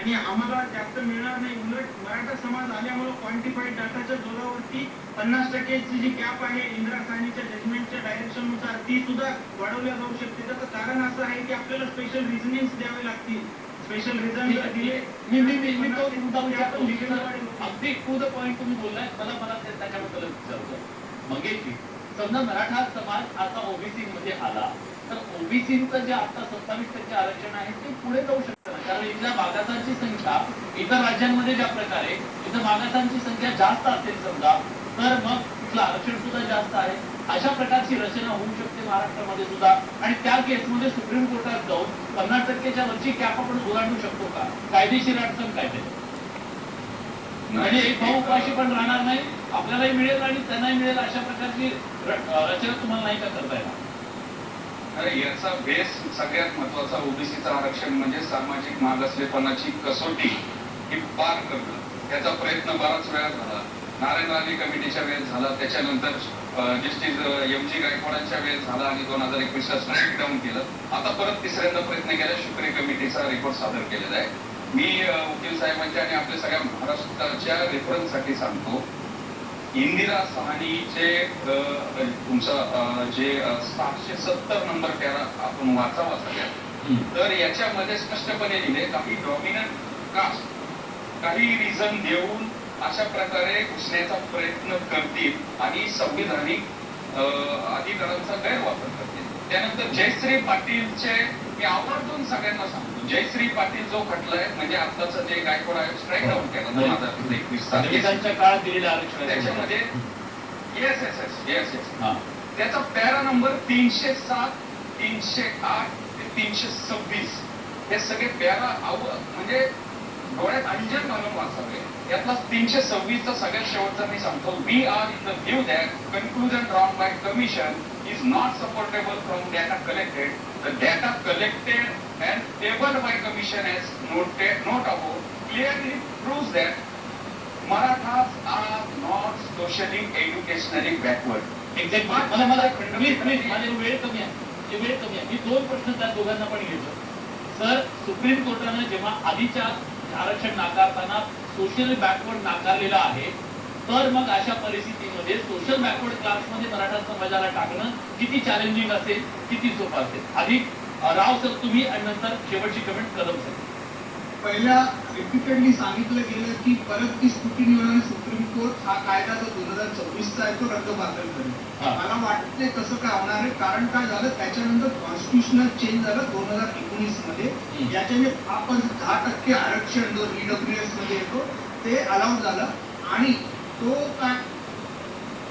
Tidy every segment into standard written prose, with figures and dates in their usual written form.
आणि आम्हाला जास्त मिळणार नाही. उलट मराठा समाज आल्यामुळे क्वांटिफाईड डाटाच्या जोरावरती 50% जी कॅप आहे इंदिरा साहनीच्या जजमेंटच्या डायरेक्शननुसार ती सुद्धा वाढवल्या जाऊ शकते. त्याचं कारण असं आहे की आपल्याला स्पेशल रिझनिंग द्यावे लागतील. स्पेशल रिझन दिले अगदी टू द पॉइंट तुम्ही बोललाय. मला त्याच्याबद्दल विचारतो. मंगेशजी, समजा मराठा समाज आता ओबीसी मध्ये आला तर ओबीसीचं जे आता 27% आरक्षण आहे ते पुढे जाऊ शकतं, कारण इथल्या मागासांची संख्या इतर राज्यांमध्ये ज्या प्रकारे इथं मागासांची संख्या जास्त असेल समजा, तर मग तिथलं आरक्षण सुद्धा जास्त आहे. अशा प्रकारची रचना होऊ शकते महाराष्ट्रामध्ये सुद्धा. आणि त्या केसमध्ये सुप्रीम कोर्टात जाऊन 50%च्या वरची कॅप आपण ओलांडू शकतो का? कायदेशीर अडचण काय ते? म्हणजे एक भाऊ उपाशी पण राहणार नाही, आपल्यालाही मिळेल आणि त्यांनाही मिळेल, अशा प्रकारची रचना तुम्हाला नाही का करता येणार? अरे याचा बेस सगळ्यात महत्वाचा ओबीसीचं आरक्षण म्हणजे सामाजिक मागासलेपणाची कसोटी ही पार करणं. त्याचा प्रयत्न बराच वेळा झाला. नारायण राणे कमिटीच्या वेळेस झाला, त्याच्यानंतर जस्टिस एम.जी. गायकवाडांच्या वेळेस झाला आणि 2021ला स्ट्राईक डाऊन केलं. आता परत तिसऱ्यांदा प्रयत्न केला. शुक्रे कमिटीचा रिपोर्ट सादर केलेला आहे. मी वकील साहेबांच्या आणि आपल्या सगळ्या महाराष्ट्राच्या रेफरन्ससाठी सांगतो, इंदिरा साहनीचे तुमचं जे 770 नंबर पॅरा आपण वाचावा सगळ्या, तर याच्यामध्ये स्पष्टपणे लिहिले काही डॉमिनंट कास्ट काही रिझन देऊन अशा प्रकारे घुसण्याचा प्रयत्न करतील आणि संविधानिक अधिकारांचा गैरवापर करतील. त्यानंतर जयश्री पाटीलचे मी आवर्जून सगळ्यांना सांगतो, जयश्री पाटील जो खटलाय म्हणजे आताचं जे गायकवाड स्ट्राईक डाऊन केला 2021 काळात दिलेलं आरक्षण, त्याच्यामध्ये येस त्याचा पॅरा नंबर 307, 308 ते 326 हे सगळे पॅरा म्हणजे डोळ्यात अंजन घालून वाचावे. यातला 326 चा सगळ्यात शेवटचा मी सांगतो, we are in the view that conclusion drawn by commission is not supportable from data collected. The data collected and tabled by commission as note above clearly proves that Marathas are not socially educationally backward. Exactly. मला please माझे वेळ कमी आहे. मी दोन प्रश्न त्या दोघांना पण घेतो. सर, सुप्रीम कोर्टाने जेव्हा आधीच्या आरक्षण नाकारताना सोशल बॅकवर्ड नाकारलेलं आहे, तर मग अशा परिस्थितीमध्ये सोशल बॅकवर्ड क्लासमध्ये मराठा समाजाला टाकणं किती चॅलेंजिंग असेल, किती सोपं असेल? आधी राव सर तुम्ही आणि नंतर शेवटची कमेंट कदम सर. पहिल्या रिपीटेडली सांगितलं गेलं की परत ती स्क्रुटिनी सुप्रीम कोर्ट हा कायदा जो 2024चा आहे तो रद्दबातल करेल. मला वाटत नाही तसं काय होणार आहे. कारण काय झालं, त्याच्यानंतर कॉन्स्टिट्युशनल चेंज झालं 2019 मध्ये. याच्याने आपण 10% आरक्षण जो ईडब्ल्यूएस मध्ये येतो ते अलाउड झालं आणि तो काय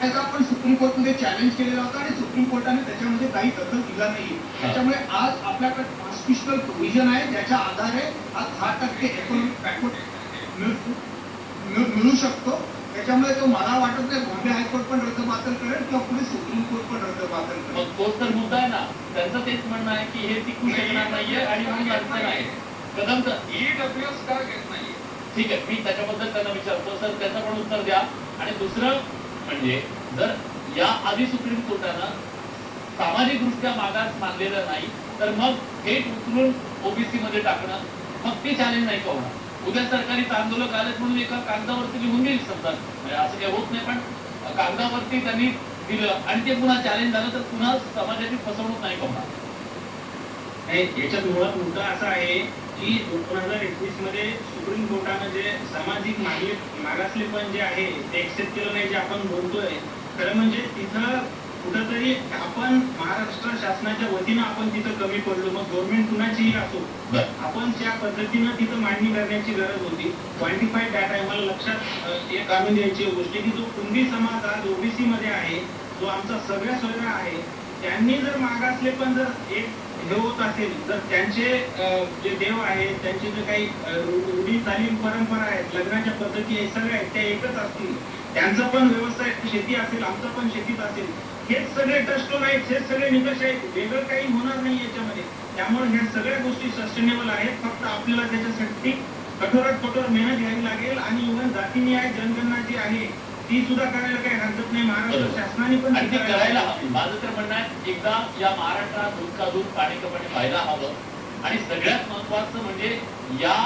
त्याचा आपण सुप्रीम कोर्टमध्ये चॅलेंज केलेला होता आणि सुप्रीम कोर्टाने त्याच्यामध्ये काही दखल दिला नाही. त्याच्यामुळे आज आपल्याकडे कॉन्स्टिट्युशनल प्रोव्हिजन आहे ज्याच्या आधारे हा 10% इकॉनॉमिक बॅकवर्ड मिळू शकतो. त्याच्यामुळे तो मला वाटत नाही बॉम्बे हायकोर्ट पण रद्दबातल करेल किंवा पुढे सुप्रीम कोर्ट पण रद्दबातल करेल. तोच तर मुद्दा आहे ना. त्यांचं तेच म्हणणं आहे की हे टिकू शकणार नाहीये आणि म्हणून अडचण आहे. कदम सर, ईडब्ल्यूएस का घेत नाहीये? ठीक आहे, मी त्याच्याबद्दल त्यांना विचारतो. सर त्याचं पण उत्तर द्या. आणि दुसरं म्हणजे जर या आधी सुप्रीम कोर्टानं सामाजिक दृष्ट्या मागास मानलेलं नाही तर मग थेट उचलून ओबीसी मध्ये टाकणं, मग ते चॅलेंज नाही का होणार? उद्या सरकारी आंदोलक आलेत म्हणून एका कागदावरती लिहून देईल समजा, म्हणजे असं काही होत नाही, पण कागदावरती त्यांनी दिलं आणि ते पुन्हा चॅलेंज झालं तर पुन्हा समाजाची फसवणूक नाही का होणार? याच्यात मुळात मुद्दा असा आहे की 2021 मध्ये सुप्रीम कोर्टानं जे सामाजिक मागासलेपण जे आहे ते एक्सेप्ट केलं नाही, जे आपण बोलतोय. खरं म्हणजे तिथं कुठंतरी आपण महाराष्ट्र शासनाच्या वतीनं आपण तिथं कमी पडलो. मग गव्हर्नमेंट कुणाचीही असो, आपण त्या पद्धतीनं तिथं मांडणी करण्याची गरज होती. क्वांटिफाईड डाटा आहे. मला लक्षात एक आणून द्यायची गोष्ट की जो कुणबी समाज आज ओबीसी मध्ये आहे, जो आमचा सगळ्या सोयरा आहे, त्यांनी जर मागासले पण जर एक हे होत असेल तर त्यांचे जे देव आहेत, त्यांचे जे काही रूढी तालीम परंपरा आहेत, लग्नाच्या पद्धती आहेत, सगळ्या आहेत त्या एकच असतील. त्यांचा पण व्यवसाय शेती असेल, आमचा पण शेतीत असेल. हेच सगळे टचस्टोन आहेत, हेच सगळे निकष आहेत. वेगळं काही होणार नाही याच्यामध्ये. त्यामुळे ह्या सगळ्या गोष्टी सस्टेनेबल आहेत. फक्त आपल्याला त्याच्यासाठी कठोरात कठोर मेहनत घ्यावी लागेल आणि इव्हन जातीनिहाय जनगणना जी आहे ती सुद्धा करायला काही हरकत नाही. महाराष्ट्र शासनाने पण करायला हवी. माझं तर म्हणणं आहे, एकदा या महाराष्ट्रात दूध का दूध पाणी का पाणी व्हायला हवं. आणि सगळ्यात महत्वाचं म्हणजे या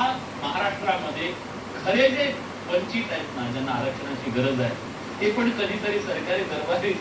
महाराष्ट्रामध्ये खरे जे वंचित आहेत ना, ज्यांना आरक्षणाची गरज आहे, ते पण कधीतरी सरकारी दरबारी